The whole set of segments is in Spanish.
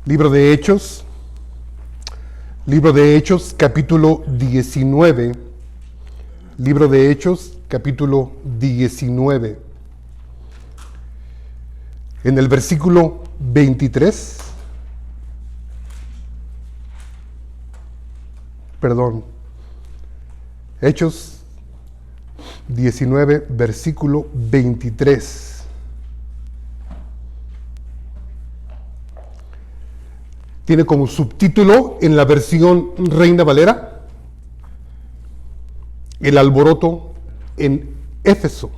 Libro de Hechos, capítulo 19. Libro de Hechos, capítulo 19. En el versículo 23. Hechos 19, versículo 23. Tiene como subtítulo en la versión Reina Valera: el alboroto en Éfeso.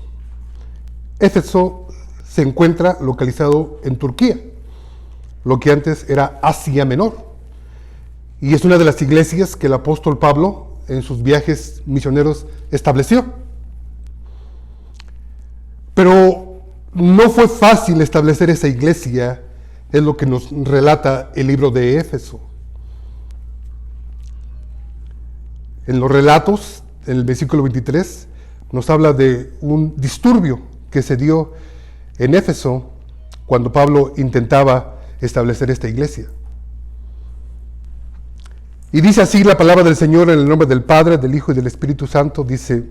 Éfeso se encuentra localizado en Turquía, lo que antes era Asia Menor, y es una de las iglesias que el apóstol Pablo en sus viajes misioneros estableció. Pero no fue fácil establecer esa iglesia, es lo que nos relata el libro de Éfeso. En los relatos, en el versículo 23, nos habla de un disturbio que se dio en Éfeso cuando Pablo intentaba establecer esta iglesia. Y dice así la palabra del Señor en el nombre del Padre, del Hijo y del Espíritu Santo. Dice: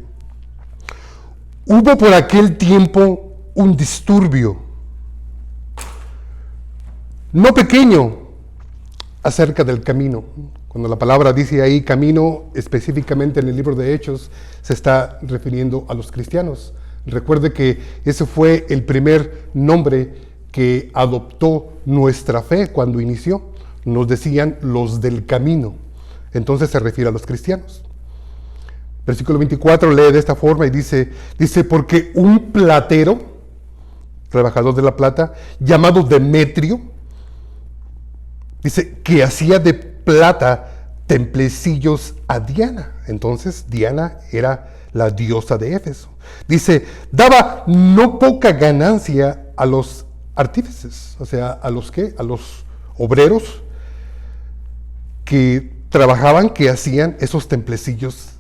hubo por aquel tiempo un disturbio, no pequeño, acerca del camino. Cuando la palabra dice ahí camino, específicamente en el libro de Hechos, se está refiriendo a los cristianos. Recuerde que ese fue el primer nombre que adoptó nuestra fe cuando inició. Nos decían los del camino. Entonces se refiere a los cristianos. Versículo 24 lee de esta forma y dice, porque un platero, trabajador de la plata, llamado Demetrio, dice que hacía de plata templecillos a Diana. Entonces Diana era la diosa de Éfeso. Dice, daba no poca ganancia a los artífices, o sea, a los obreros que trabajaban, que hacían esos templecillos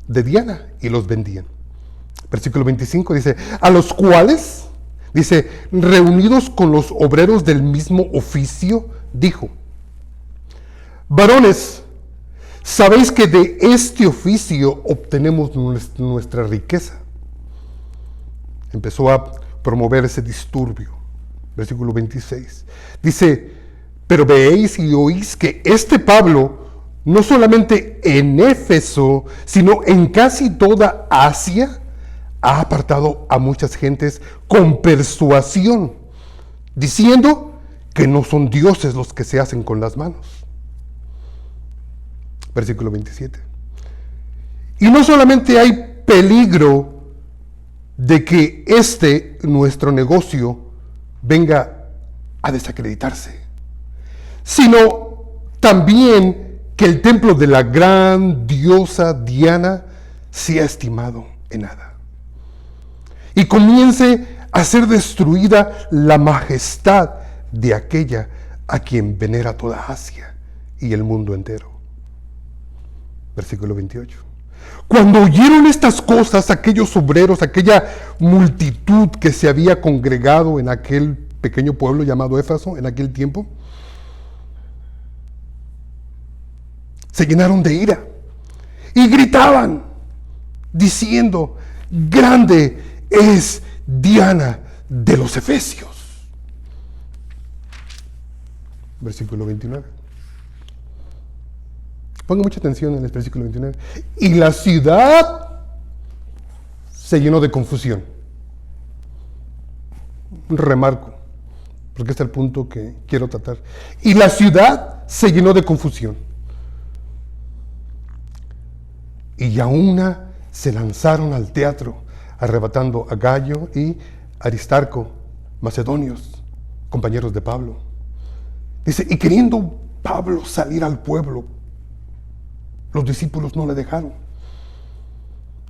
de Diana y los vendían. Versículo 25 dice, a los cuales, dice, reunidos con los obreros del mismo oficio, dijo: varones, sabéis que de este oficio obtenemos nuestra riqueza. Empezó a promover ese disturbio. Versículo 26. Dice, pero veéis y oís que este Pablo, no solamente en Éfeso, sino en casi toda Asia, ha apartado a muchas gentes con persuasión, diciendo que no son dioses los que se hacen con las manos. Versículo 27. Y no solamente hay peligro de que nuestro negocio, venga a desacreditarse, sino también que el templo de la gran diosa Diana sea estimado en nada, y comience a ser destruida la majestad de aquella a quien venera toda Asia y el mundo entero. Versículo 28. Cuando oyeron estas cosas, aquellos obreros, aquella multitud que se había congregado en aquel pequeño pueblo llamado Éfeso en aquel tiempo, se llenaron de ira y gritaban, diciendo: grande es Diana de los Efesios. Versículo 29. Ponga mucha atención en el versículo 29. Y la ciudad se llenó de confusión. Remarco, porque este es el punto que quiero tratar. Y la ciudad se llenó de confusión. Y a una se lanzaron al teatro, arrebatando a Gallo y Aristarco, macedonios, compañeros de Pablo. Dice, y queriendo Pablo salir al pueblo, los discípulos no le dejaron.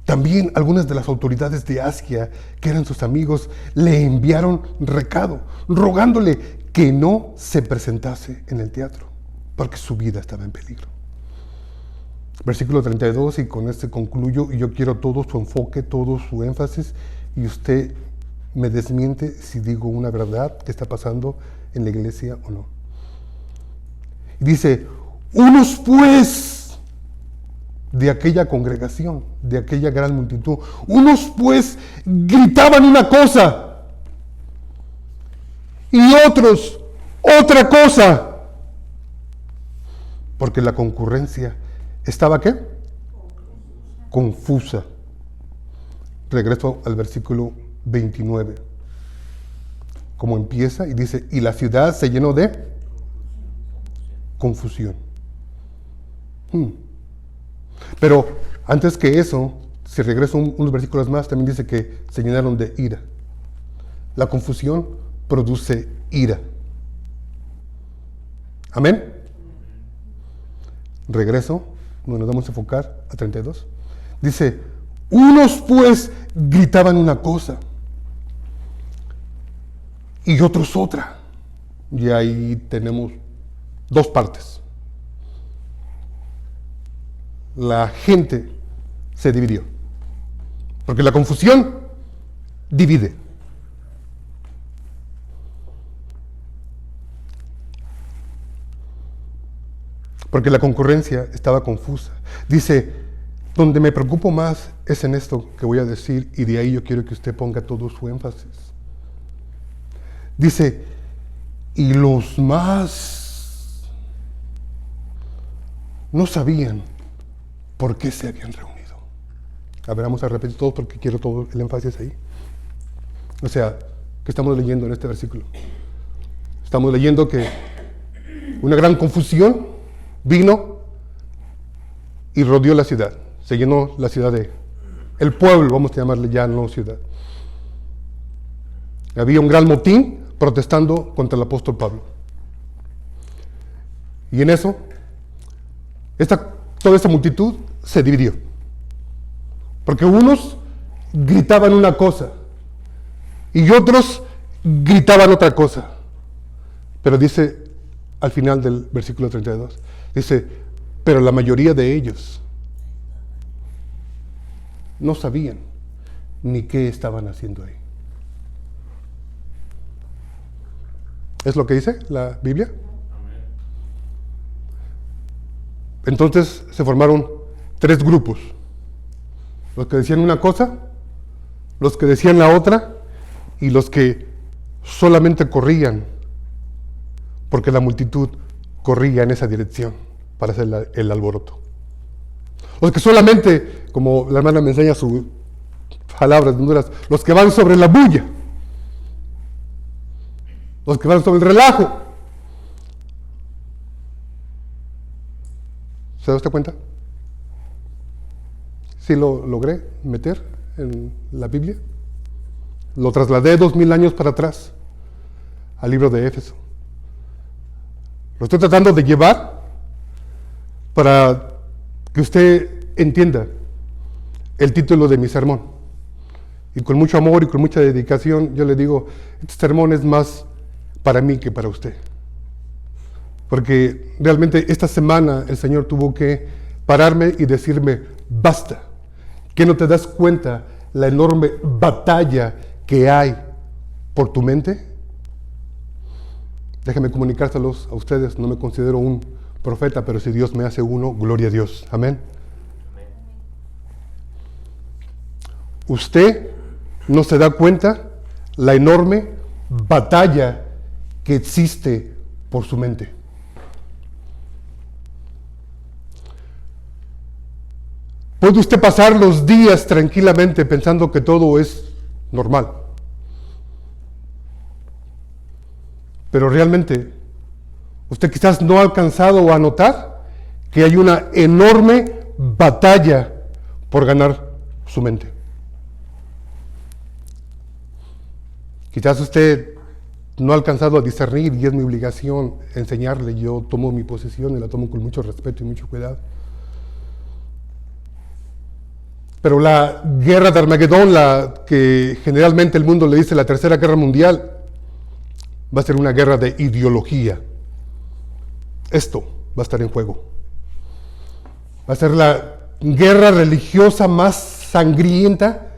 También algunas de las autoridades de Asia, que eran sus amigos, le enviaron recado, rogándole que no se presentase en el teatro, porque su vida estaba en peligro. Versículo 32, y con este concluyo, y yo quiero todo su enfoque, todo su énfasis, y usted me desmiente si digo una verdad que está pasando en la iglesia o no. Y dice, unos pues de aquella congregación, de aquella gran multitud, unos pues gritaban una cosa y otros otra cosa, porque la concurrencia estaba ¿qué? Confusa. Regreso al versículo 29. Como empieza y dice, y la ciudad se llenó de confusión. Pero antes que eso, si regreso unos versículos más, también dice que se llenaron de ira. La confusión produce ira. Amén. Regreso, donde nos vamos a enfocar a 32. Dice, unos pues gritaban una cosa y otros otra. Y ahí tenemos dos partes. La gente se dividió, porque la confusión divide. Porque la concurrencia estaba confusa. Dice, donde me preocupo más es en esto que voy a decir, y de ahí yo quiero que usted ponga todo su énfasis. Dice, y los más no sabían por qué se habían reunido. A ver, vamos a repetir todo porque quiero todo el énfasis ahí. O sea, ¿qué estamos leyendo en este versículo? Estamos leyendo que una gran confusión vino y rodeó la ciudad. Se llenó la ciudad de... el pueblo, vamos a llamarle ya, no ciudad. Había un gran motín protestando contra el apóstol Pablo. Y en eso, toda esta multitud se dividió. Porque unos gritaban una cosa y otros gritaban otra cosa. Pero dice al final del versículo 32, dice, pero la mayoría de ellos no sabían ni qué estaban haciendo ahí. ¿Es lo que dice la Biblia? Entonces se formaron tres grupos. Los que decían una cosa, los que decían la otra y los que solamente corrían porque la multitud corría en esa dirección para hacer el alboroto. Los que solamente, como la hermana me enseña sus palabras de Honduras, los que van sobre la bulla, los que van sobre el relajo. ¿Se da usted cuenta? Sí lo logré meter en la Biblia. Lo trasladé 2000 años para atrás al libro de Éfeso. Lo estoy tratando de llevar para que usted entienda el título de mi sermón. Y con mucho amor y con mucha dedicación, yo le digo, este sermón es más para mí que para usted. Porque realmente esta semana el Señor tuvo que pararme y decirme, basta, que no te das cuenta la enorme batalla que hay por tu mente. Déjenme comunicárselos a ustedes, no me considero un profeta, pero si Dios me hace uno, gloria a Dios. Amén. Usted no se da cuenta la enorme batalla que existe por su mente. Puede usted pasar los días tranquilamente pensando que todo es normal. Pero realmente, usted quizás no ha alcanzado a notar que hay una enorme batalla por ganar su mente. Quizás usted no ha alcanzado a discernir y es mi obligación enseñarle. Yo tomo mi posición y la tomo con mucho respeto y mucho cuidado. Pero la guerra de Armagedón, la que generalmente el mundo le dice la Tercera Guerra Mundial, va a ser una guerra de ideología. Esto va a estar en juego. Va a ser la guerra religiosa más sangrienta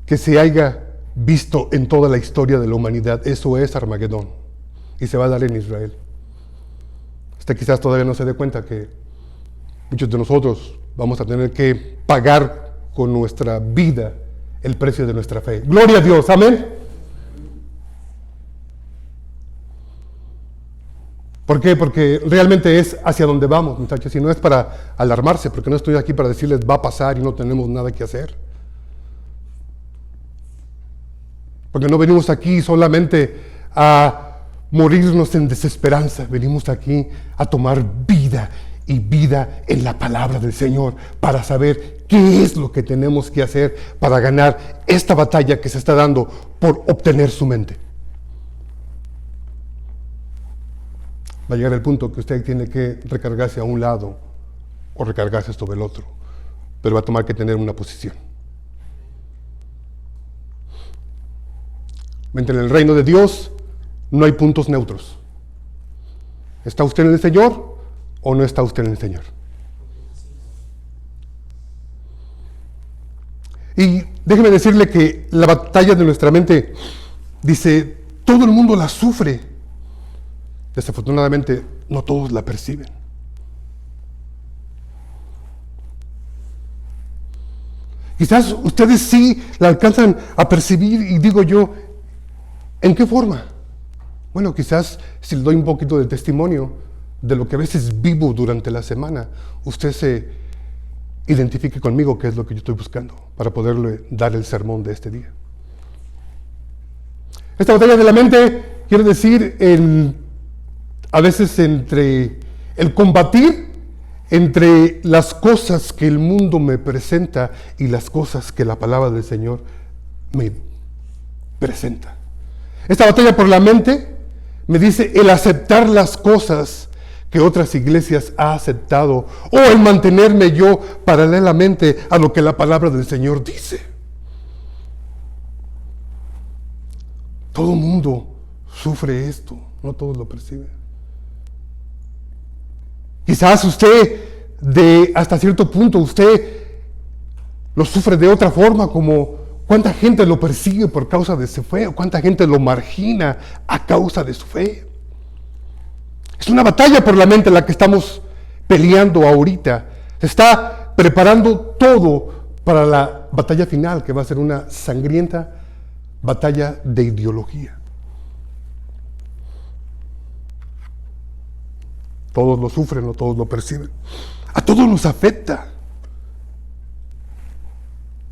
que se haya visto en toda la historia de la humanidad. Eso es Armagedón. Y se va a dar en Israel. Usted quizás todavía no se dé cuenta que muchos de nosotros vamos a tener que pagar con nuestra vida el precio de nuestra fe. Gloria a Dios, amén. ¿Por qué? Porque realmente es hacia donde vamos, muchachos, y no es para alarmarse, porque no estoy aquí para decirles va a pasar y no tenemos nada que hacer. Porque no venimos aquí solamente a morirnos en desesperanza, venimos aquí a tomar vida y vida en la palabra del Señor para saber qué es lo que tenemos que hacer para ganar esta batalla que se está dando por obtener su mente. Va a llegar el punto que usted tiene que recargarse a un lado o recargarse sobre el otro, pero va a tomar que tener una posición. En el reino de Dios no hay puntos neutros. ¿Está usted en el Señor o no está usted en el Señor? Y déjeme decirle que la batalla de nuestra mente, dice, todo el mundo la sufre. Desafortunadamente, no todos la perciben. Quizás ustedes sí la alcanzan a percibir y digo yo, ¿en qué forma? Bueno, quizás si le doy un poquito de testimonio de lo que a veces vivo durante la semana, usted se identifique conmigo qué es lo que yo estoy buscando para poderle dar el sermón de este día. Esta batalla de la mente quiere decir a veces entre el combatir entre las cosas que el mundo me presenta y las cosas que la palabra del Señor me presenta. Esta batalla por la mente me dice el aceptar las cosas que otras iglesias han aceptado o el mantenerme yo paralelamente a lo que la palabra del Señor dice. Todo mundo sufre esto, no todos lo perciben. Quizás usted, hasta cierto punto, usted lo sufre de otra forma, como cuánta gente lo persigue por causa de su fe, o cuánta gente lo margina a causa de su fe. Es una batalla por la mente la que estamos peleando ahorita. Se está preparando todo para la batalla final, que va a ser una sangrienta batalla de ideología. Todos lo sufren, no todos lo perciben. A todos nos afecta,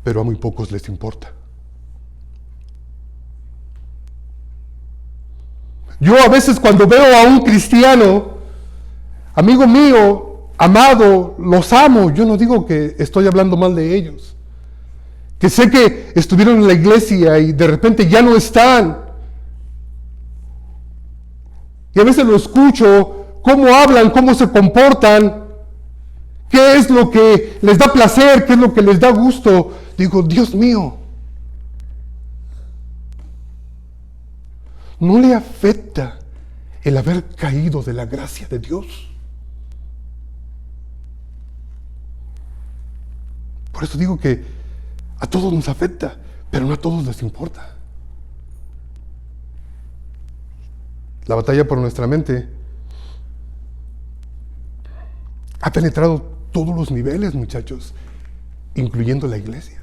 pero a muy pocos les importa. Yo a veces cuando veo a un cristiano, amigo mío, amado, los amo, yo no digo que estoy hablando mal de ellos, que sé que estuvieron en la iglesia y de repente ya no están. Y a veces lo escucho, cómo hablan, cómo se comportan, qué es lo que les da placer, qué es lo que les da gusto. Digo, Dios mío, ¿no le afecta el haber caído de la gracia de Dios? Por eso digo que a todos nos afecta, pero no a todos les importa. La batalla por nuestra mente ha penetrado todos los niveles, muchachos, incluyendo la iglesia.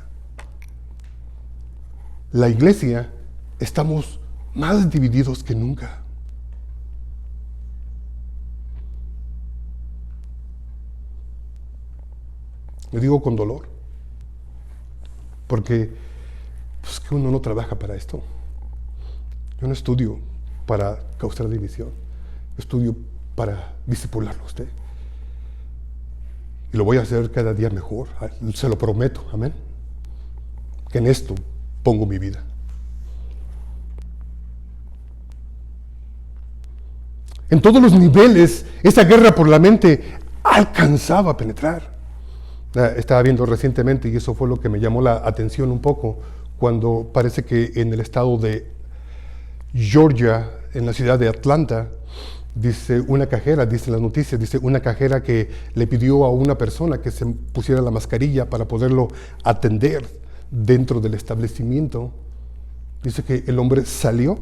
La iglesia estamos más divididos que nunca. Lo digo con dolor, porque pues, que uno no trabaja para esto. Yo no estudio para causar división, yo estudio para discipularlo a usted. Y lo voy a hacer cada día mejor, se lo prometo, amén. Que en esto pongo mi vida. En todos los niveles, esa guerra por la mente ha alcanzado a penetrar. Estaba viendo recientemente, y eso fue lo que me llamó la atención un poco, cuando parece que en el estado de Georgia, en la ciudad de Atlanta, dice una cajera, dice las noticias, dice una cajera que le pidió a una persona que se pusiera la mascarilla para poderlo atender dentro del establecimiento. Dice que el hombre salió,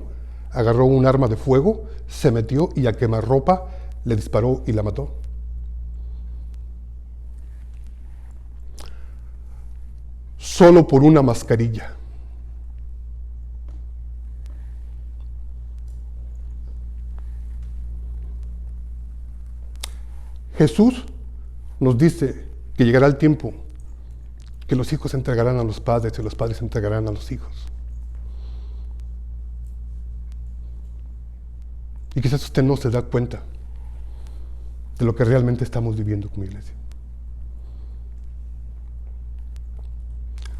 agarró un arma de fuego, se metió y a quemarropa le disparó y la mató. Solo por una mascarilla. Jesús nos dice que llegará el tiempo que los hijos se entregarán a los padres y los padres se entregarán a los hijos. Y quizás usted no se da cuenta de lo que realmente estamos viviendo como iglesia.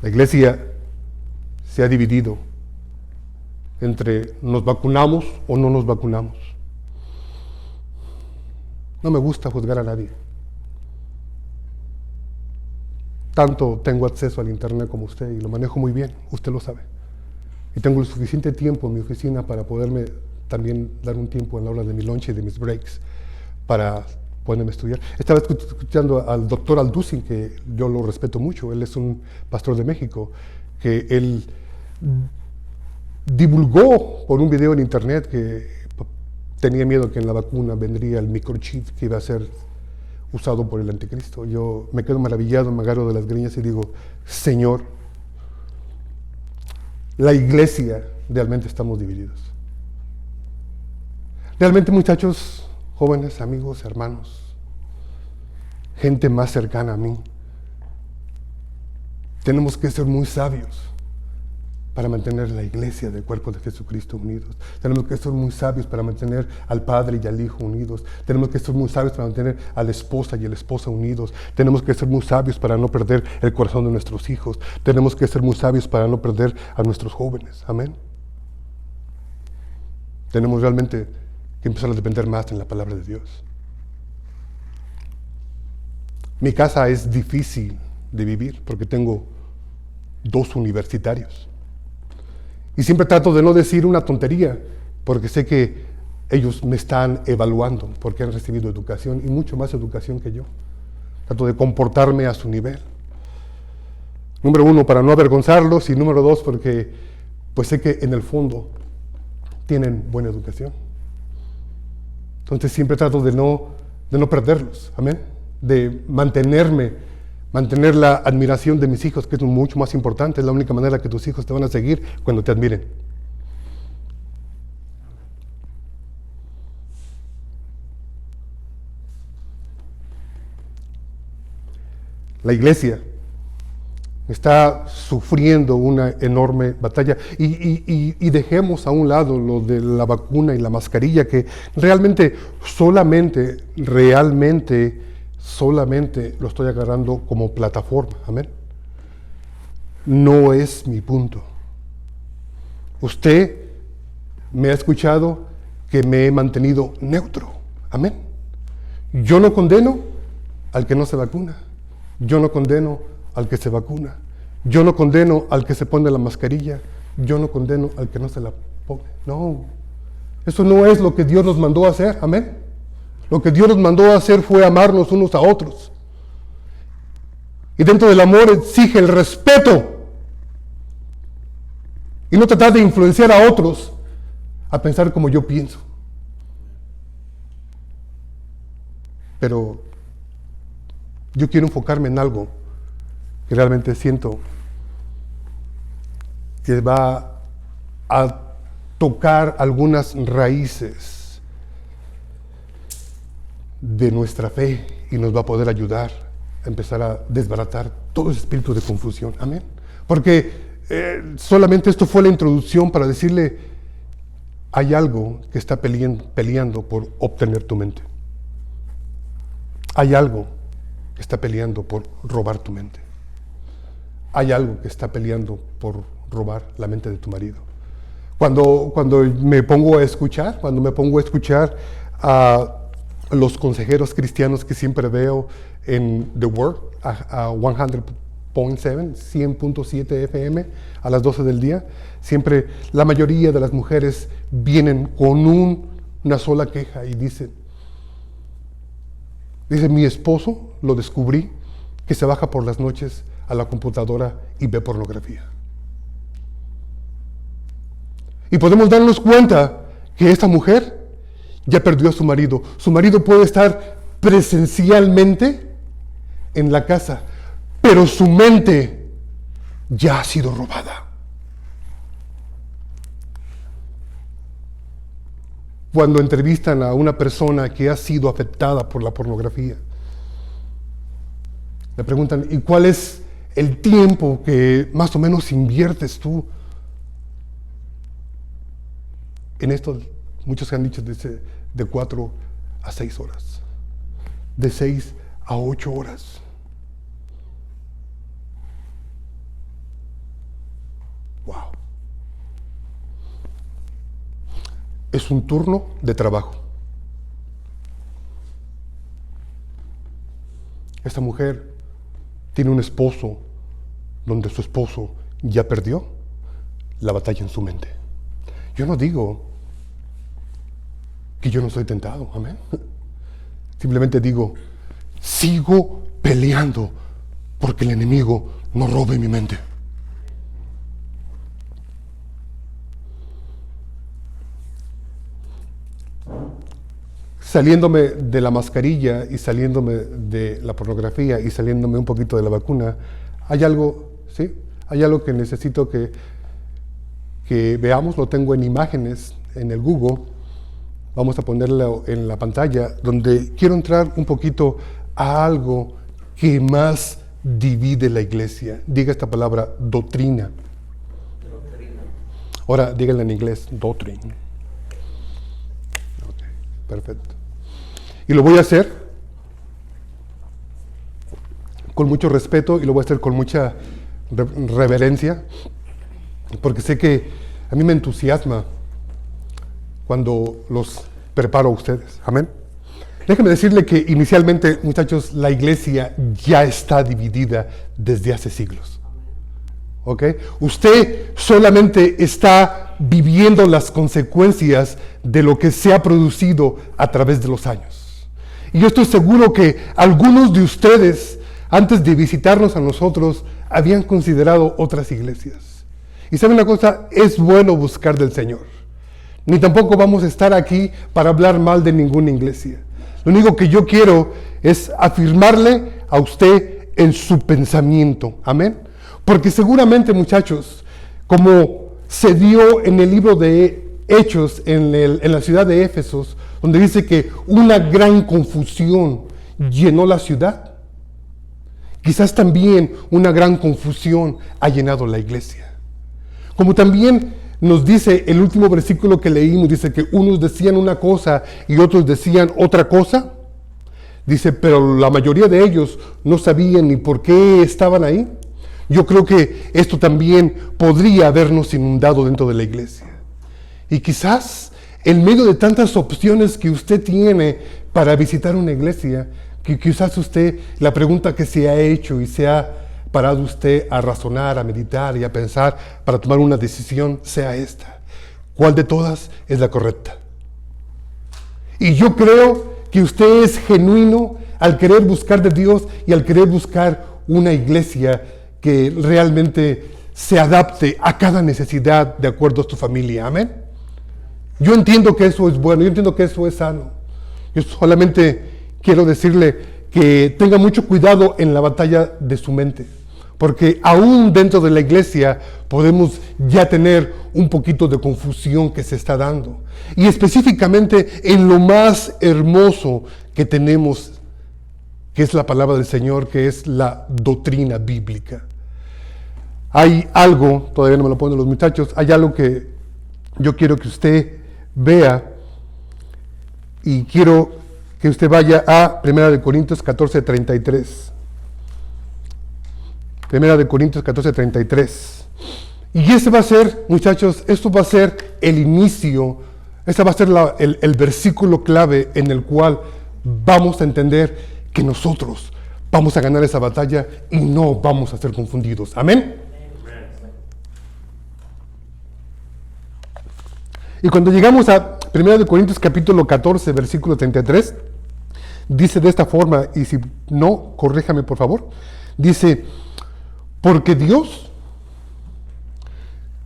La iglesia se ha dividido entre nos vacunamos o no nos vacunamos. No me gusta juzgar a nadie. Tanto tengo acceso al internet como usted y lo manejo muy bien, usted lo sabe. Y tengo el suficiente tiempo en mi oficina para poderme también dar un tiempo en la hora de mi lunch y de mis breaks para poderme estudiar. Estaba escuchando al doctor Alducin, que yo lo respeto mucho. Él es un pastor de México, que él divulgó por un video en internet que tenía miedo que en la vacuna vendría el microchip que iba a ser usado por el anticristo. Yo me quedo maravillado, me agarro de las greñas y digo, Señor, la iglesia realmente estamos divididos. Realmente, muchachos, jóvenes, amigos, hermanos, gente más cercana a mí, tenemos que ser muy sabios para mantener la iglesia del cuerpo de Jesucristo unidos. Tenemos que ser muy sabios para mantener al Padre y al Hijo unidos. Tenemos que ser muy sabios para mantener a la esposa y a la esposa unidos. Tenemos que ser muy sabios para no perder el corazón de nuestros hijos. Tenemos que ser muy sabios para no perder a nuestros jóvenes. Amén. Tenemos realmente que empezar a depender más en la palabra de Dios. Mi casa es difícil de vivir porque tengo 2 universitarios. Y siempre trato de no decir una tontería, porque sé que ellos me están evaluando, porque han recibido educación y mucho más educación que yo. Trato de comportarme a su nivel. Número 1, para no avergonzarlos, y número 2, porque pues sé que en el fondo tienen buena educación. Entonces siempre trato de no perderlos, amén, de mantener la admiración de mis hijos, que es mucho más importante. Es la única manera que tus hijos te van a seguir cuando te admiren. La iglesia está sufriendo una enorme batalla y dejemos a un lado lo de la vacuna y la mascarilla, que realmente solamente lo estoy agarrando como plataforma, amén. No es mi punto. Usted me ha escuchado que me he mantenido neutro, amén. Yo no condeno al que no se vacuna. Yo no condeno al que se vacuna. Yo no condeno al que se pone la mascarilla. Yo no condeno al que no se la pone. No, eso no es lo que Dios nos mandó a hacer, amén. Lo que Dios nos mandó a hacer fue amarnos unos a otros. Y dentro del amor exige el respeto. Y no tratar de influenciar a otros a pensar como yo pienso. Pero yo quiero enfocarme en algo que realmente siento que va a tocar algunas raíces de nuestra fe y nos va a poder ayudar a empezar a desbaratar todo ese espíritu de confusión. Amén. Porque solamente esto fue la introducción para decirle, hay algo que está peleando por obtener tu mente. Hay algo que está peleando por robar tu mente. Hay algo que está peleando por robar la mente de tu marido. Cuando me pongo a escuchar a los consejeros cristianos que siempre veo en The Word, a 100.7 FM, a las 12 del día, siempre la mayoría de las mujeres vienen con una sola queja y dicen, mi esposo, lo descubrí, que se baja por las noches a la computadora y ve pornografía. Y podemos darnos cuenta que esta mujer ya perdió a su marido. Su marido puede estar presencialmente en la casa, pero su mente ya ha sido robada. Cuando entrevistan a una persona que ha sido afectada por la pornografía, le preguntan, ¿y cuál es el tiempo que más o menos inviertes tú en esto? Muchos han dicho de 4 a 6 horas, de 6 a 8 horas. Wow. Es un turno de trabajo. Esta mujer tiene un esposo donde su esposo ya perdió la batalla en su mente. Yo no digo que yo no soy tentado, amén. Simplemente digo, sigo peleando porque el enemigo no robe mi mente. Saliéndome de la mascarilla y saliéndome de la pornografía y saliéndome un poquito de la vacuna, hay algo, ¿sí? Hay algo que necesito que veamos, lo tengo en imágenes en el Google, vamos a ponerlo en la pantalla, donde quiero entrar un poquito a algo que más divide la iglesia. Diga esta palabra, doctrina. Ahora díganla en inglés, doctrine. Okay, perfecto. Y lo voy a hacer con mucho respeto y lo voy a hacer con mucha reverencia, porque sé que a mí me entusiasma cuando los preparo a ustedes. Amén. Déjenme decirle que inicialmente, muchachos, la iglesia ya está dividida desde hace siglos. ¿Ok? Usted solamente está viviendo las consecuencias de lo que se ha producido a través de los años. Y yo estoy seguro que algunos de ustedes, antes de visitarnos a nosotros, habían considerado otras iglesias. Y saben una cosa, es bueno buscar del Señor. Ni tampoco vamos a estar aquí para hablar mal de ninguna iglesia. Lo único que yo quiero es afirmarle a usted en su pensamiento. Amén. Porque seguramente, muchachos, como se dio en el libro de Hechos en la ciudad de Éfeso, donde dice que una gran confusión llenó la ciudad, quizás también una gran confusión ha llenado la iglesia. Como también nos dice el último versículo que leímos, dice que unos decían una cosa y otros decían otra cosa. Dice, pero la mayoría de ellos no sabían ni por qué estaban ahí. Yo creo que esto también podría habernos inundado dentro de la iglesia. Y quizás, en medio de tantas opciones que usted tiene para visitar una iglesia, que quizás usted, la pregunta que se ha hecho y se ha parado usted a razonar, a meditar y a pensar para tomar una decisión, sea esta. ¿Cuál de todas es la correcta? Y yo creo que usted es genuino al querer buscar de Dios y al querer buscar una iglesia que realmente se adapte a cada necesidad de acuerdo a tu familia. Amén. Yo entiendo que eso es bueno, yo entiendo que eso es sano. Yo solamente quiero decirle que tenga mucho cuidado en la batalla de su mente, porque aún dentro de la iglesia podemos ya tener un poquito de confusión que se está dando. Y específicamente en lo más hermoso que tenemos, que es la palabra del Señor, que es la doctrina bíblica. Hay algo, todavía no me lo ponen los muchachos, hay algo que yo quiero que usted vea y quiero que usted vaya a 1 Corintios 14:33. 1 Corintios 14:33. Y ese va a ser, muchachos, esto va a ser el inicio, ese va a ser el versículo clave en el cual vamos a entender que nosotros vamos a ganar esa batalla y no vamos a ser confundidos. Amén. Y cuando llegamos a 1 Corintios capítulo 14, versículo 33, dice de esta forma, y si no, corríjame por favor, dice, porque Dios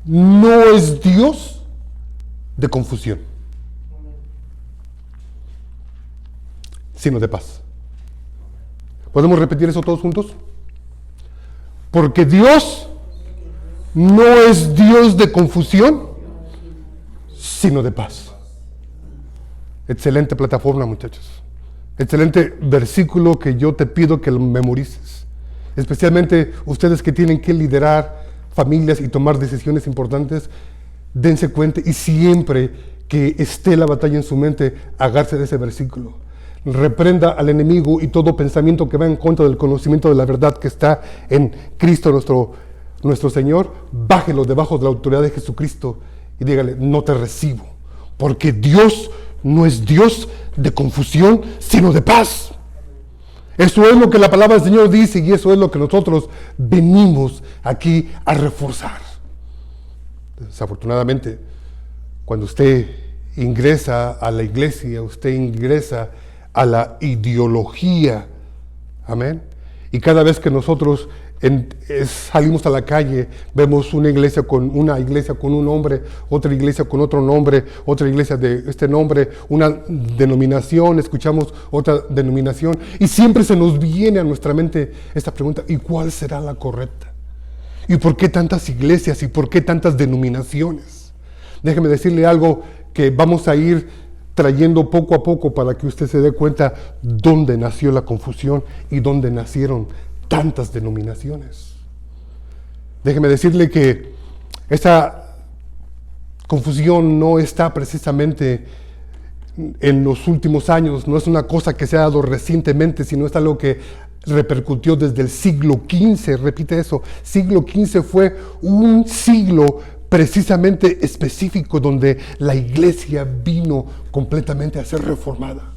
no es Dios de confusión. sino de paz. ¿Podemos repetir eso todos juntos? Porque Dios no es Dios de confusión, sino de paz. Excelente plataforma, muchachos. Excelente versículo que yo te pido que lo memorices. Especialmente ustedes que tienen que liderar familias y tomar decisiones importantes, dense cuenta y siempre que esté la batalla en su mente, agárrese de ese versículo. Reprenda al enemigo y todo pensamiento que va en contra del conocimiento de la verdad que está en Cristo nuestro Señor, bájelo debajo de la autoridad de Jesucristo y dígale, no te recibo, porque Dios no es Dios de confusión, sino de paz. Eso es lo que la palabra del Señor dice y eso es lo que nosotros venimos aquí a reforzar. Desafortunadamente, cuando usted ingresa a la iglesia, usted ingresa a la ideología, amén. Y cada vez que nosotros salimos a la calle, vemos una iglesia con un nombre, otra iglesia con otro nombre, otra iglesia de este nombre, una denominación, escuchamos otra denominación, y siempre se nos viene a nuestra mente esta pregunta, ¿y cuál será la correcta? ¿Y por qué tantas iglesias y por qué tantas denominaciones? Déjeme decirle algo que vamos a ir trayendo poco a poco para que usted se dé cuenta dónde nació la confusión y dónde nacieron tantas denominaciones. Déjeme decirle que esa confusión no está precisamente en los últimos años, no es una cosa que se ha dado recientemente, sino es algo que repercutió desde el siglo XV, repite eso, siglo XV fue un siglo precisamente específico donde la iglesia vino completamente a ser reformada.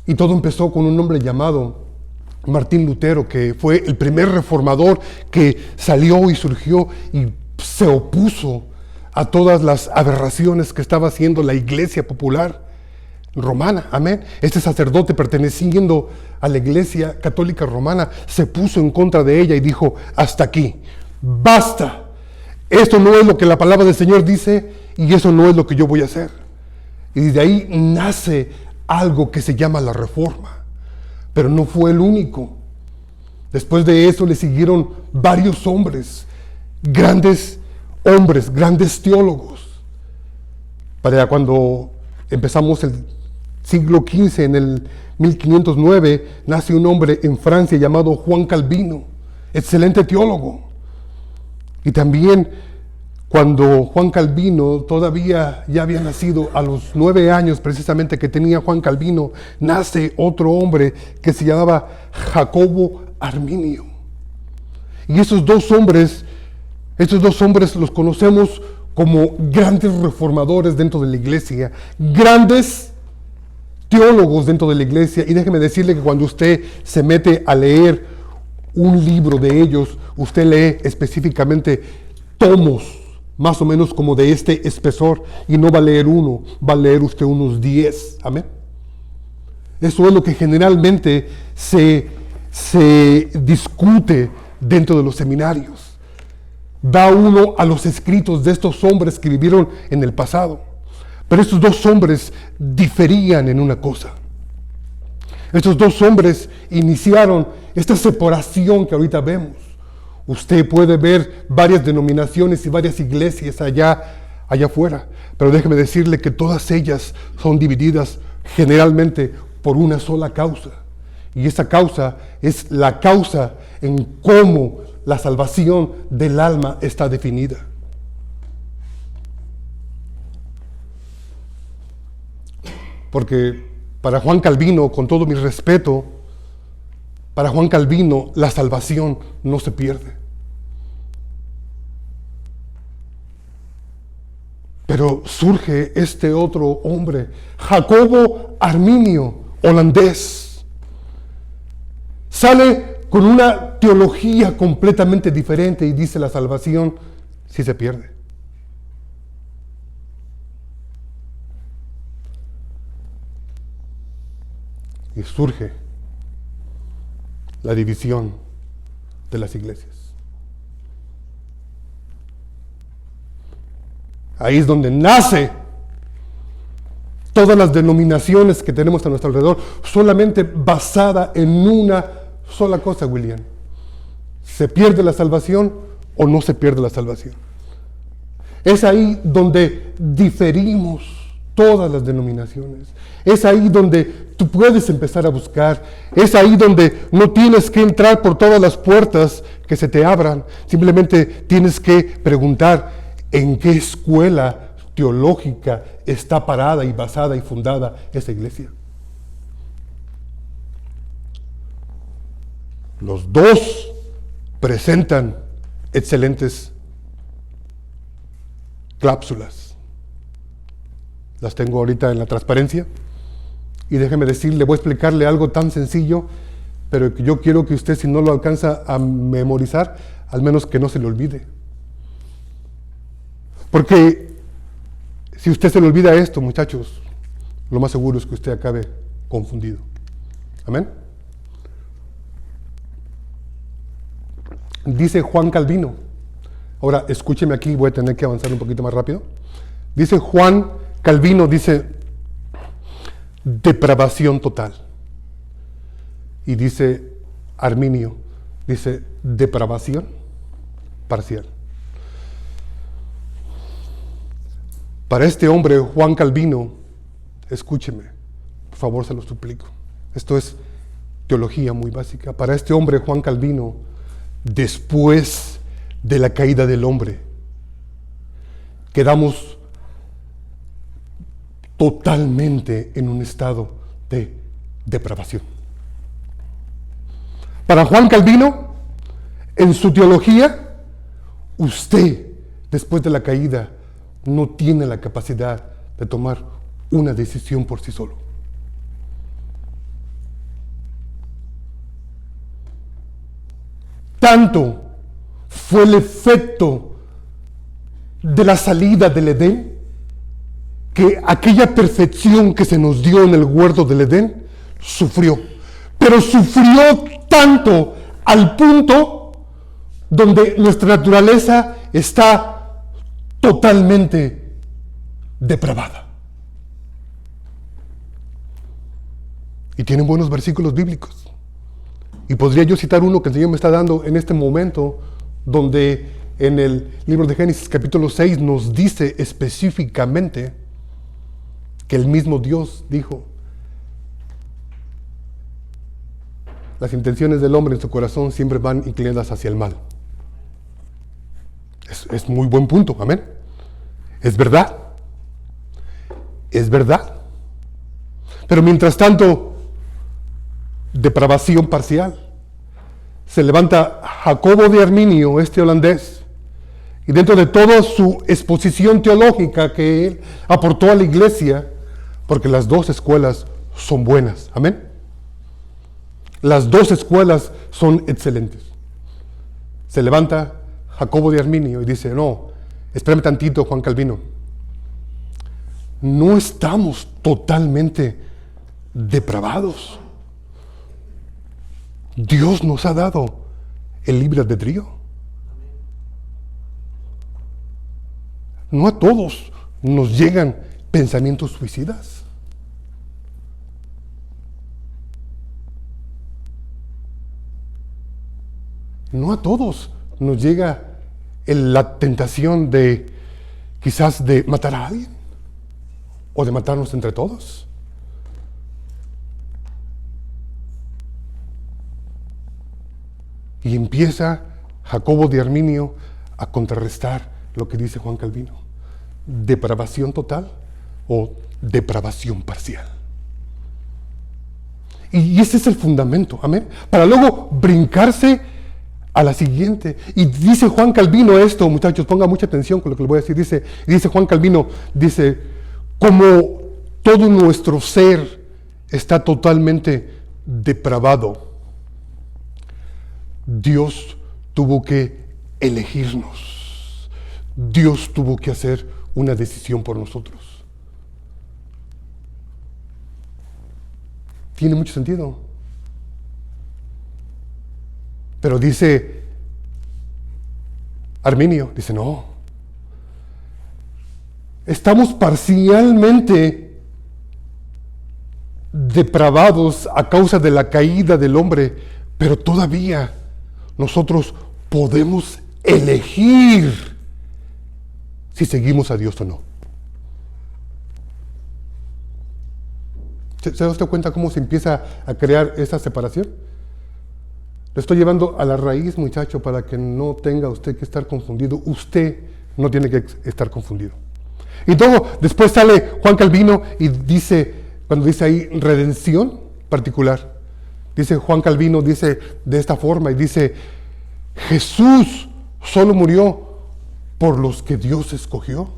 Y todo empezó con un hombre llamado Martín Lutero, que fue el primer reformador que salió y surgió y se opuso a todas las aberraciones que estaba haciendo la iglesia popular romana, amén. Este sacerdote, perteneciendo a la iglesia católica romana, se puso en contra de ella y dijo, hasta aquí, basta, esto no es lo que la palabra del Señor dice y eso no es lo que yo voy a hacer. Y de ahí nace algo que se llama la Reforma, pero no fue el único. Después de eso le siguieron varios hombres, grandes teólogos. Para cuando empezamos el siglo XV, en el 1509, nace un hombre en Francia llamado Juan Calvino, excelente teólogo. Y también cuando Juan Calvino todavía ya había nacido, a los 9 años precisamente que tenía Juan Calvino, nace otro hombre que se llamaba Jacobo Arminio. Y estos dos hombres los conocemos como grandes reformadores dentro de la iglesia, grandes teólogos dentro de la iglesia. Y déjeme decirle que cuando usted se mete a leer un libro de ellos, usted lee específicamente tomos, más o menos como de este espesor, y no va a leer uno, va a leer usted unos 10, amén. Eso es lo que generalmente se discute dentro de los seminarios. Va uno a los escritos de estos hombres que vivieron en el pasado. Pero estos dos hombres diferían en una cosa. Estos dos hombres iniciaron esta separación que ahorita vemos. Usted puede ver varias denominaciones y varias iglesias allá afuera. Pero déjeme decirle que todas ellas son divididas generalmente por una sola causa. Y esa causa es la causa en cómo la salvación del alma está definida. Porque para Juan Calvino, con todo mi respeto, para Juan Calvino la salvación no se pierde. Pero surge este otro hombre, Jacobo Arminio, holandés. Sale con una teología completamente diferente y dice la salvación sí se pierde. Y surge la división de las iglesias. Ahí es donde nace todas las denominaciones que tenemos a nuestro alrededor, solamente basada en una sola cosa, William. ¿Se pierde la salvación o no se pierde la salvación? Es ahí donde diferimos todas las denominaciones. Es ahí donde tú puedes empezar a buscar. Es ahí donde no tienes que entrar por todas las puertas que se te abran. Simplemente tienes que preguntar en qué escuela teológica está parada y basada y fundada esa iglesia. Los dos presentan excelentes cláusulas. Las tengo ahorita en la transparencia. Y déjeme decirle, voy a explicarle algo tan sencillo, pero que yo quiero que usted, si no lo alcanza a memorizar, al menos que no se le olvide. Porque si usted se le olvida esto, muchachos, lo más seguro es que usted acabe confundido. Amén. Dice Juan Calvino. Ahora, escúcheme aquí, voy a tener que avanzar un poquito más rápido. Dice Juan Calvino, dice depravación total. Y dice Arminio, dice depravación parcial. Para este hombre, Juan Calvino, escúcheme, por favor, se lo suplico. Esto es teología muy básica. Para este hombre, Juan Calvino, después de la caída del hombre, quedamos totalmente en un estado de depravación. Para Juan Calvino, en su teología, usted, después de la caída, no tiene la capacidad de tomar una decisión por sí solo. Tanto fue el efecto de la salida del Edén, que aquella perfección que se nos dio en el huerto del Edén, sufrió. Pero sufrió tanto al punto donde nuestra naturaleza está totalmente depravada. Y tienen buenos versículos bíblicos. Y podría yo citar uno que el Señor me está dando en este momento, donde en el libro de Génesis capítulo 6 nos dice específicamente que el mismo Dios dijo: las intenciones del hombre en su corazón siempre van inclinadas hacia el mal. Es muy buen punto, amén. Es verdad. Es verdad. Pero mientras tanto, depravación parcial. Se levanta Jacobo de Arminio, este holandés, y dentro de toda su exposición teológica que él aportó a la iglesia, porque las dos escuelas son buenas, amén. Las dos escuelas son excelentes. Se levanta Jacobo de Arminio y dice: no, espérame tantito, Juan Calvino. No estamos totalmente depravados. Dios nos ha dado el libre albedrío. No a todos nos llegan pensamientos suicidas. No a todos nos llega la tentación de quizás de matar a alguien o de matarnos entre todos. Y empieza Jacobo de Arminio a contrarrestar lo que dice Juan Calvino: depravación total o depravación parcial. Y ese es el fundamento, amén, para luego brincarse a la siguiente. Y dice Juan Calvino esto, muchachos, pongan mucha atención con lo que les voy a decir. Dice Juan Calvino, dice: como todo nuestro ser está totalmente depravado, Dios tuvo que elegirnos. Dios tuvo que hacer una decisión por nosotros. Tiene mucho sentido. Pero dice Arminio, dice: no. Estamos parcialmente depravados a causa de la caída del hombre, pero todavía nosotros podemos elegir si seguimos a Dios o no. ¿Se da usted cuenta cómo se empieza a crear esa separación? Le estoy llevando a la raíz, muchacho, para que no tenga usted que estar confundido. Usted no tiene que estar confundido. Y luego, después sale Juan Calvino y dice, cuando dice ahí redención particular, dice Juan Calvino, dice de esta forma, y dice, Jesús solo murió por los que Dios escogió.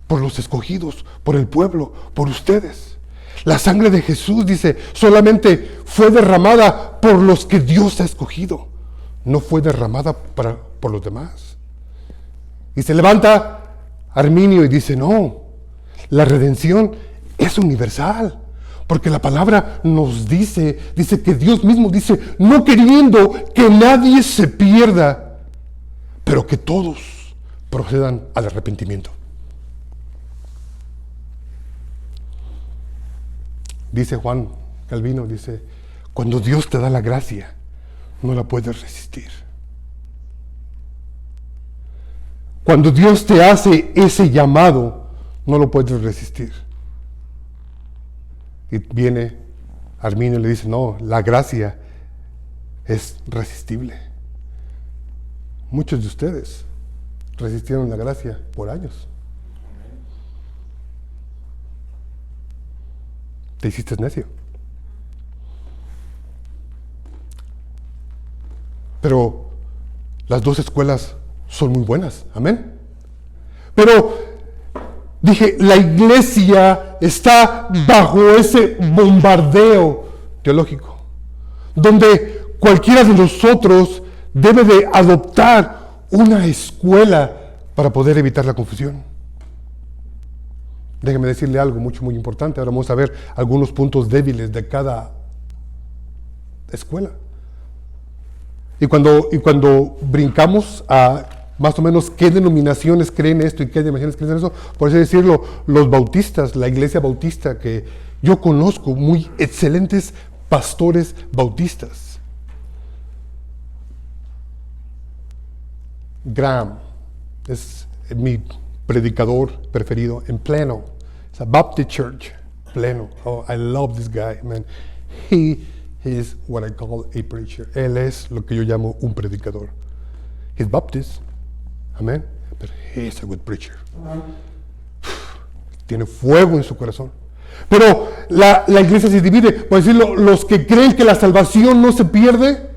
Por los escogidos, por el pueblo, por ustedes. La sangre de Jesús, dice, solamente fue derramada por los que Dios ha escogido. No fue derramada por los demás. Y se levanta Arminio y dice, no, la redención es universal. Porque la palabra nos dice que Dios mismo dice, no queriendo que nadie se pierda, pero que todos procedan al arrepentimiento. Dice Juan Calvino, dice, cuando Dios te da la gracia, no la puedes resistir. Cuando Dios te hace ese llamado, no lo puedes resistir. Y viene Arminio y le dice, no, la gracia es resistible. Muchos de ustedes resistieron la gracia por años. Te hiciste necio. Pero las dos escuelas son muy buenas, amén. Pero dije, la iglesia está bajo ese bombardeo teológico, donde cualquiera de nosotros debe de adoptar una escuela para poder evitar la confusión. Déjeme decirle algo muy importante. Ahora vamos a ver algunos puntos débiles de cada escuela. Y cuando brincamos a más o menos qué denominaciones creen esto y qué denominaciones creen eso, por así decirlo, los bautistas, la iglesia bautista, que yo conozco muy excelentes pastores bautistas. Graham es mi predicador preferido en Plano. It's a Baptist church, Plano. Oh, I love this guy, man. He is what I call a preacher. Él es lo que yo llamo un predicador. He's Baptist, amen, but he's a good preacher. Tiene fuego en su corazón. Pero la iglesia se divide, por decirlo, los que creen que la salvación no se pierde.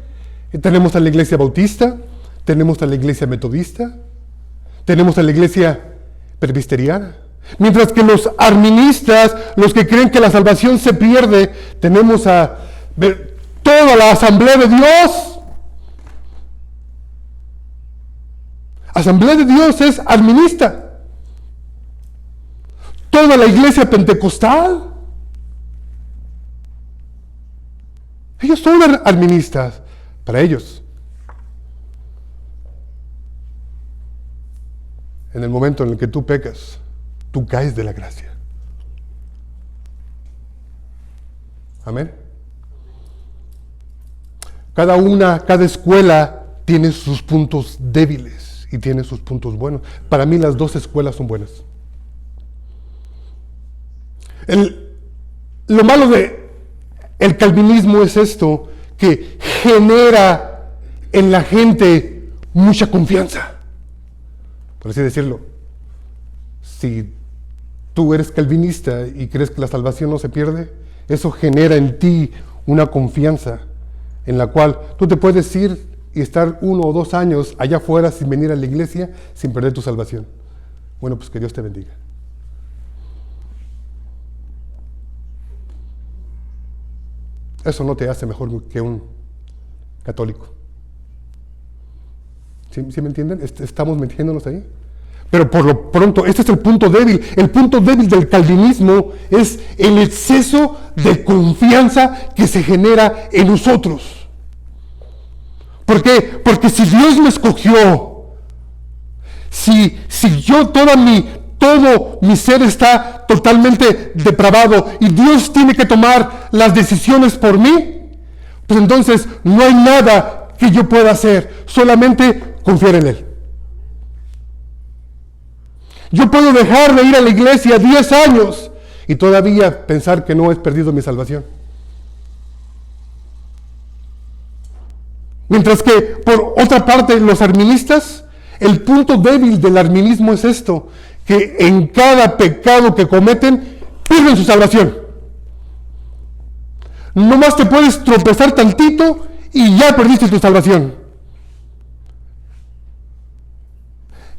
Tenemos a la iglesia bautista, tenemos a la iglesia metodista, tenemos a la iglesia presbiteriana. Mientras que los arministas, los que creen que la salvación se pierde, tenemos a toda la Asamblea de Dios. Asamblea de Dios es arminista. Toda la iglesia pentecostal, ellos son arministas. Para ellos, en el momento en el que tú pecas, tú caes de la gracia. Amén. Cada escuela tiene sus puntos débiles y tiene sus puntos buenos. Para mí las dos escuelas son buenas. Lo malo de el calvinismo es esto, que genera en la gente mucha confianza. Por así decirlo. Si tú eres calvinista y crees que la salvación no se pierde, eso genera en ti una confianza en la cual tú te puedes ir y estar 1 o 2 años allá afuera sin venir a la iglesia, sin perder tu salvación. Bueno, pues que Dios te bendiga. Eso no te hace mejor que un católico. ¿Sí me entienden? Estamos metiéndonos ahí. Pero por lo pronto, este es el punto débil. El punto débil del calvinismo es el exceso de confianza que se genera en nosotros. ¿Por qué? Porque si Dios me escogió, si yo todo mi ser está totalmente depravado y Dios tiene que tomar las decisiones por mí, pues entonces no hay nada que yo pueda hacer, solamente confiar en Él. Yo puedo dejar de ir a la iglesia 10 años y todavía pensar que no he perdido mi salvación. Mientras que, por otra parte, los arminiistas, el punto débil del arminismo es esto, que en cada pecado que cometen, pierden su salvación. Nomás te puedes tropezar tantito y ya perdiste tu salvación.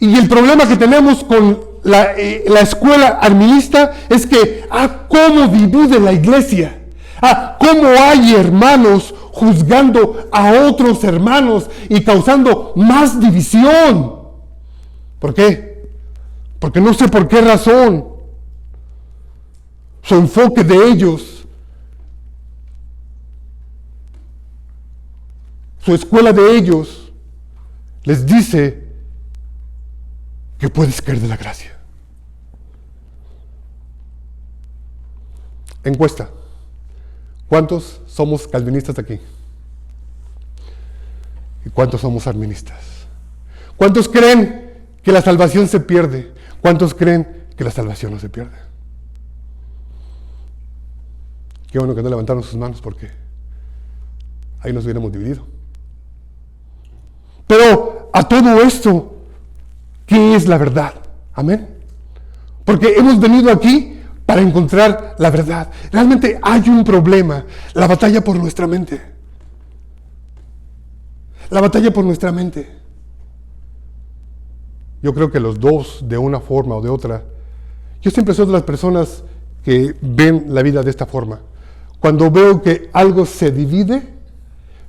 Y el problema que tenemos con la escuela arminista es que, cómo divide la iglesia, cómo hay hermanos juzgando a otros hermanos y causando más división. ¿Por qué? Porque no sé por qué razón su enfoque de ellos, su escuela de ellos, les dice que puedes caer de la gracia. Encuesta. ¿Cuántos somos calvinistas aquí? ¿Y cuántos somos arministas? ¿Cuántos creen que la salvación se pierde? ¿Cuántos creen que la salvación no se pierde? Qué bueno que no levantaron sus manos porque ahí nos hubiéramos dividido. Pero a todo esto, ¿qué es la verdad? Amén. Porque hemos venido aquí para encontrar la verdad. Realmente hay un problema, la batalla por nuestra mente. La batalla por nuestra mente. Yo creo que los dos, de una forma o de otra, yo siempre soy de las personas que ven la vida de esta forma. Cuando veo que algo se divide,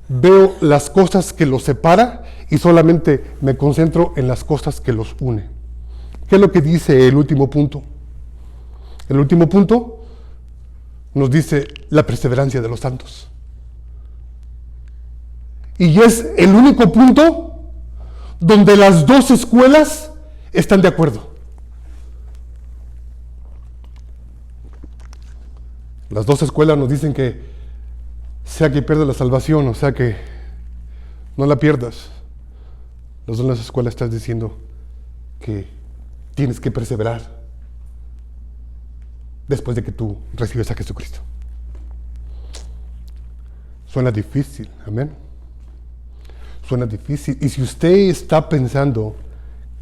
veo las cosas que los separa y solamente me concentro en las cosas que los une. ¿Qué es lo que dice el último punto? El último punto nos dice la perseverancia de los santos. Y es el único punto donde las dos escuelas están de acuerdo. Las dos escuelas nos dicen que sea que pierdas la salvación o sea que no la pierdas, las dos escuelas están diciendo que tienes que perseverar después de que tú recibes a Jesucristo. Suena difícil, amén. Suena difícil. Y si usted está pensando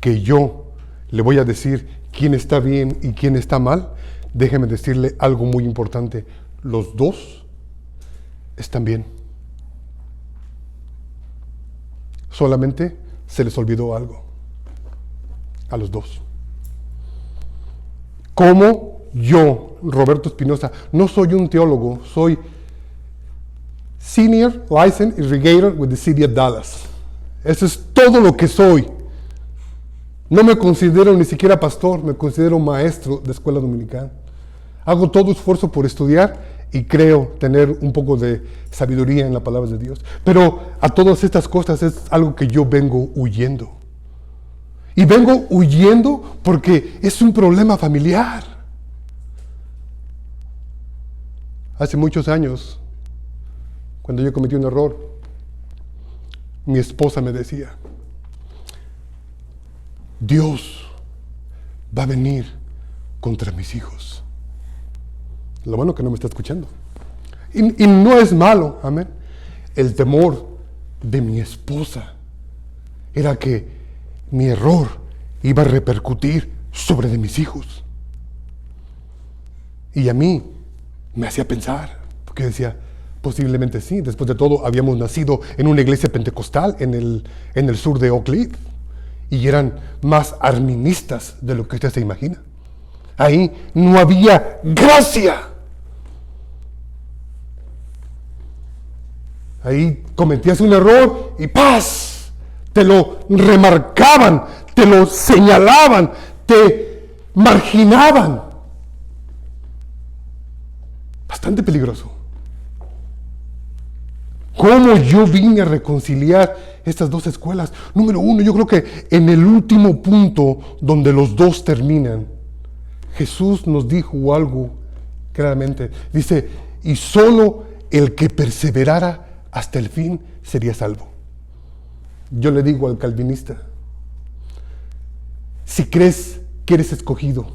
que yo le voy a decir quién está bien y quién está mal, déjeme decirle algo muy importante. Los dos están bien. Solamente se les olvidó algo. A los dos. ¿Cómo? Yo, Roberto Espinosa, no soy un teólogo, soy Senior Licensed Irrigator with the City of Dallas. Eso es todo lo que soy. No me considero ni siquiera pastor, me considero maestro de escuela dominical. Hago todo esfuerzo por estudiar y creo tener un poco de sabiduría en la palabra de Dios. Pero a todas estas cosas es algo que yo vengo huyendo. Y vengo huyendo porque es un problema familiar. Hace muchos años, cuando yo cometí un error, mi esposa me decía, Dios va a venir contra mis hijos. Lo bueno que no me está escuchando. Y no es malo, amén. El temor de mi esposa era que mi error iba a repercutir sobre de mis hijos. Y a mí me hacía pensar, porque decía, posiblemente sí, después de todo habíamos nacido en una iglesia pentecostal en el sur de Oak Cliff, y eran más arministas de lo que usted se imagina. Ahí no había gracia. Ahí cometías un error y ¡paz! Te lo remarcaban, te lo señalaban, te marginaban. Bastante peligroso. ¿Cómo yo vine a reconciliar estas dos escuelas? Número uno, yo creo que en el último punto donde los dos terminan, Jesús nos dijo algo claramente. Dice, y solo el que perseverara hasta el fin sería salvo. Yo le digo al calvinista, si crees que eres escogido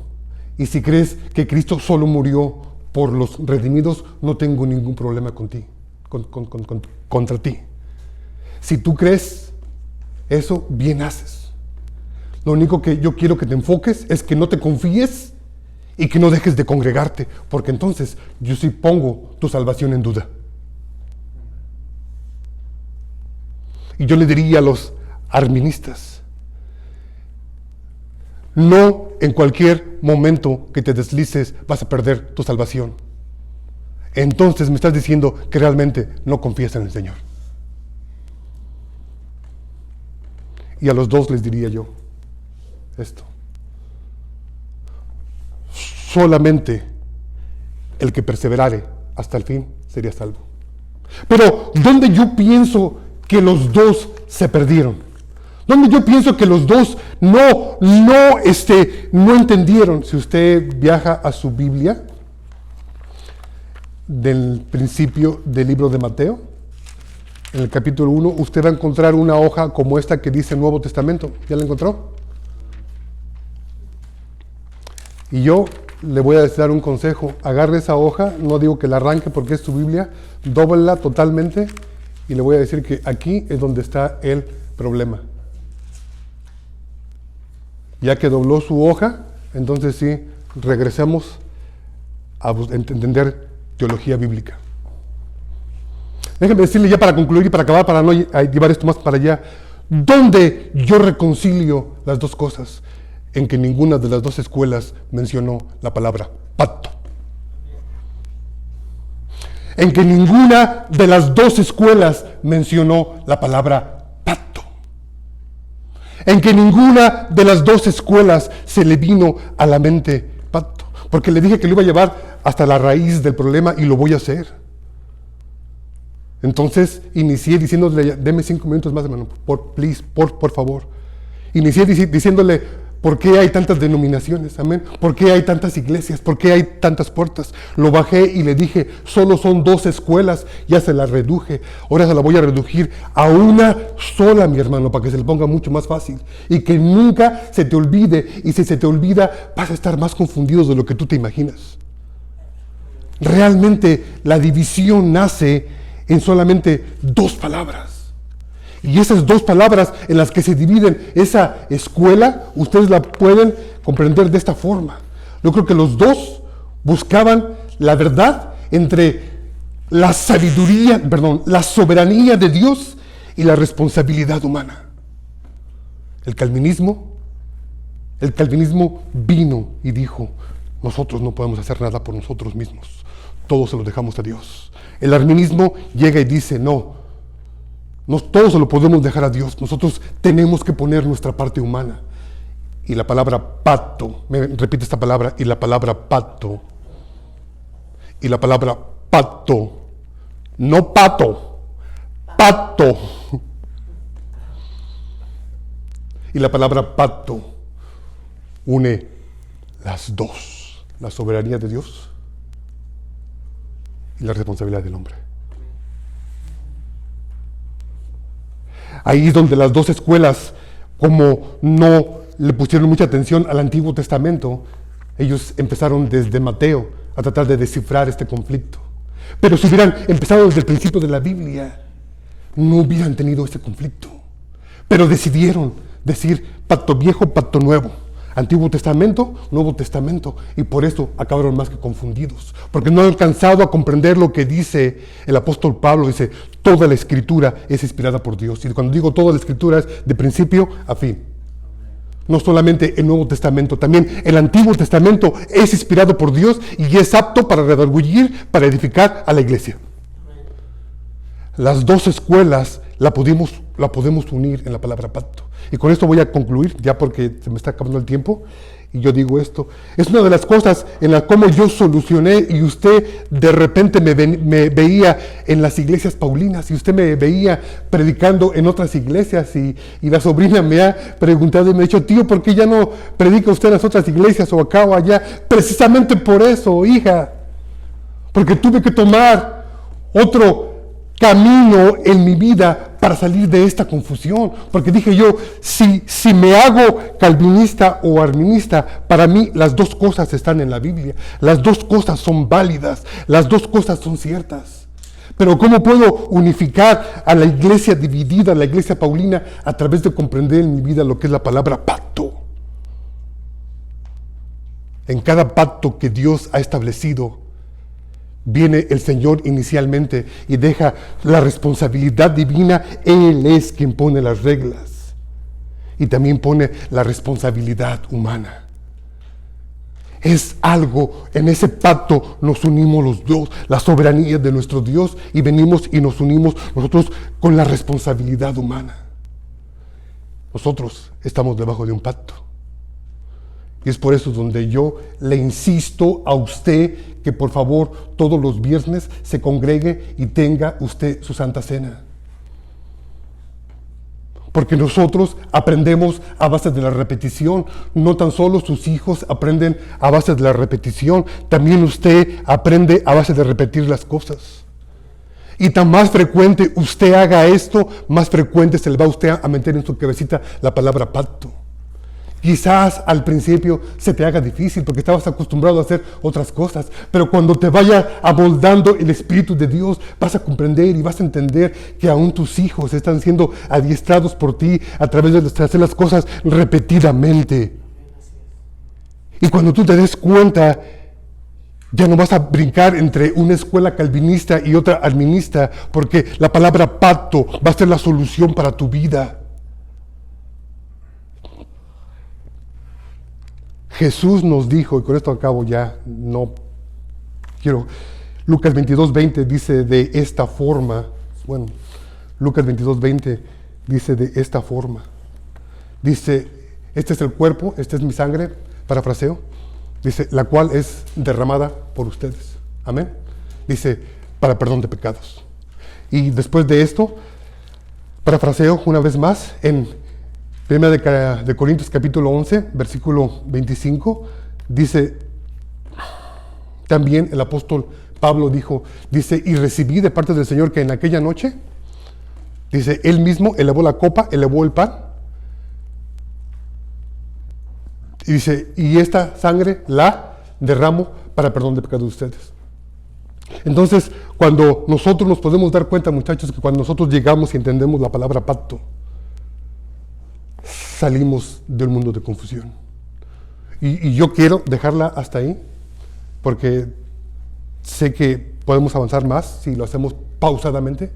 y si crees que Cristo solo murió por los redimidos, no tengo ningún problema contra ti. Si tú crees eso, bien haces. Lo único que yo quiero que te enfoques es que no te confíes y que no dejes de congregarte, porque entonces yo sí pongo tu salvación en duda. Y yo le diría a los arministas, no en cualquier momento que te deslices vas a perder tu salvación. Entonces me estás diciendo que realmente no confías en el Señor. Y a los dos les diría yo esto. Solamente el que perseverare hasta el fin sería salvo. Pero ¿dónde yo pienso que los dos se perdieron? ¿Dónde yo pienso que los dos no entendieron? Si usted viaja a su Biblia, del principio del libro de Mateo, en el capítulo 1, usted va a encontrar una hoja como esta que dice Nuevo Testamento. ¿Ya la encontró? Y yo le voy a dar un consejo. Agarre esa hoja, no digo que la arranque porque es su Biblia, dóblela totalmente y le voy a decir que aquí es donde está el problema. Ya que dobló su hoja, entonces sí, regresemos a entender teología bíblica. Déjenme decirle ya para concluir y para acabar, para no llevar esto más para allá, ¿dónde yo reconcilio las dos cosas? En que ninguna de las dos escuelas mencionó la palabra pacto. En que ninguna de las dos escuelas mencionó la palabra pacto. En que ninguna de las dos escuelas se le vino a la mente pacto. Porque le dije que lo iba a llevar hasta la raíz del problema y lo voy a hacer. Entonces inicié diciéndole, deme 5 minutos más, hermano, por favor. Inicié diciéndole, ¿por qué hay tantas denominaciones? Amén. ¿Por qué hay tantas iglesias? ¿Por qué hay tantas puertas? Lo bajé y le dije, solo son 2 escuelas, ya se las reduje. Ahora se la voy a reducir a una sola, mi hermano, para que se le ponga mucho más fácil. Y que nunca se te olvide, y si se te olvida, vas a estar más confundido de lo que tú te imaginas. Realmente la división nace en solamente 2 palabras. Y esas 2 palabras en las que se dividen esa escuela, ustedes la pueden comprender de esta forma. Yo creo que los dos buscaban la verdad entre la soberanía de Dios y la responsabilidad humana. El calvinismo vino y dijo, nosotros no podemos hacer nada por nosotros mismos, todo se lo dejamos a Dios. El arminianismo llega y dice, no, todos se lo podemos dejar a Dios, nosotros tenemos que poner nuestra parte humana. Y la palabra pacto, me repite esta palabra, y la palabra pacto, no pato, pacto. Y la palabra pacto une las dos, la soberanía de Dios y la responsabilidad del hombre. Ahí es donde las 2 escuelas, como no le pusieron mucha atención al Antiguo Testamento, ellos empezaron desde Mateo a tratar de descifrar este conflicto. Pero si hubieran empezado desde el principio de la Biblia, no hubieran tenido este conflicto. Pero decidieron decir pacto viejo, pacto nuevo. Antiguo Testamento, Nuevo Testamento, y por eso acabaron más que confundidos, porque no han alcanzado a comprender lo que dice el apóstol Pablo. Dice, toda la Escritura es inspirada por Dios, y cuando digo toda la Escritura es de principio a fin. No solamente el Nuevo Testamento, también el Antiguo Testamento es inspirado por Dios y es apto para redarguir, para edificar a la iglesia. Las 2 escuelas la podemos unir en la palabra pacto. Y con esto voy a concluir, ya porque se me está acabando el tiempo. Y yo digo esto, es una de las cosas en la cómo yo solucioné y usted de repente me veía en las iglesias paulinas y usted me veía predicando en otras iglesias y la sobrina me ha preguntado y me ha dicho, tío, ¿por qué ya no predica usted en las otras iglesias o acá o allá? Precisamente por eso, hija, porque tuve que tomar otro camino en mi vida para salir de esta confusión, porque dije yo, si me hago calvinista o arminista, para mí las dos cosas están en la Biblia, las dos cosas son válidas, las dos cosas son ciertas, pero ¿cómo puedo unificar a la iglesia dividida, a la iglesia paulina, a través de comprender en mi vida lo que es la palabra pacto? En cada pacto que Dios ha establecido, viene el Señor inicialmente y deja la responsabilidad divina. Él es quien pone las reglas y también pone la responsabilidad humana. Es algo, en ese pacto nos unimos los dos, la soberanía de nuestro Dios, y venimos y nos unimos nosotros con la responsabilidad humana. Nosotros estamos debajo de un pacto. Y es por eso donde yo le insisto a usted que por favor todos los viernes se congregue y tenga usted su Santa Cena. Porque nosotros aprendemos a base de la repetición. No tan solo sus hijos aprenden a base de la repetición, también usted aprende a base de repetir las cosas. Y tan más frecuente usted haga esto, más frecuente se le va a usted a meter en su cabecita la palabra pacto. Quizás al principio se te haga difícil porque estabas acostumbrado a hacer otras cosas, pero cuando te vaya amoldando el Espíritu de Dios, vas a comprender y vas a entender que aún tus hijos están siendo adiestrados por ti a través de hacer las cosas repetidamente. Y cuando tú te des cuenta, ya no vas a brincar entre una escuela calvinista y otra arminista, porque la palabra pacto va a ser la solución para tu vida. Jesús nos dijo, y con esto acabo ya, no quiero, Lucas 22:20 dice de esta forma, bueno, Lucas 22:20 dice de esta forma, dice, este es el cuerpo, esta es mi sangre, parafraseo, dice, la cual es derramada por ustedes, amén, dice, para perdón de pecados. Y después de esto, parafraseo una vez más, en 1 de Corintios capítulo 11, versículo 25, dice, también el apóstol Pablo dijo, dice, y recibí de parte del Señor que en aquella noche, dice, Él mismo elevó la copa, elevó el pan, y dice, y esta sangre la derramo para perdón de pecados de ustedes. Entonces, cuando nosotros nos podemos dar cuenta, muchachos, que cuando nosotros llegamos y entendemos la palabra pacto, salimos del mundo de confusión. Y yo quiero dejarla hasta ahí, porque sé que podemos avanzar más si lo hacemos pausadamente,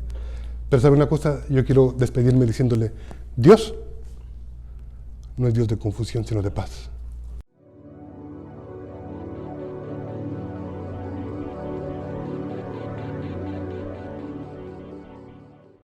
pero ¿sabe una cosa? Yo quiero despedirme diciéndole, Dios no es Dios de confusión, sino de paz.